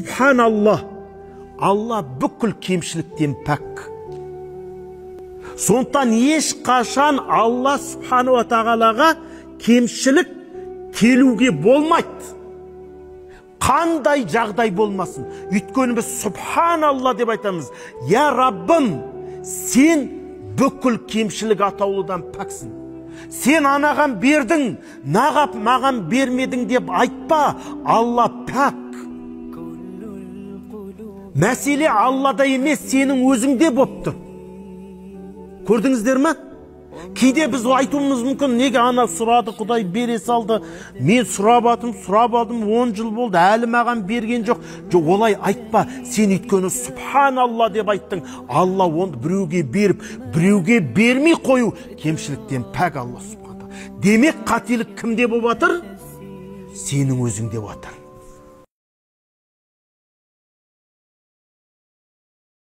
Subhanallah, Алла бүкіл кемшіліктен пәк. Сондықтан ешқашан Алла Субхану ва тағалаға кемшілік келуге болмайды. Қандай жағдай болмасын. Өйткені біз Субханалла деп айтамыз. Я Раббым, сен бүкіл кемшілік атаулыдан пәксің. Сен анаған бердің, нағап маған бермедің деп айтпа. Алла пәк. Мәселе Аллада емес, сенің өзіңде болып тұр. Көрдіңіздер ме? Кейде біз айтуымыз мүмкін, неге ана сұрады, Құдай бере салды, мен сұрап алдым, 10 жыл болды, әлі маған берген жоқ. Жоқ, олай айтпа. Сен өйткені Субханалла деп айттың. Алла оны біреуге беріп, біреуге бермей қою кемшіліктен пәк Алла Субханалла. Демек қателік кімде болып жатыр? Сенің өзіңде жатыр.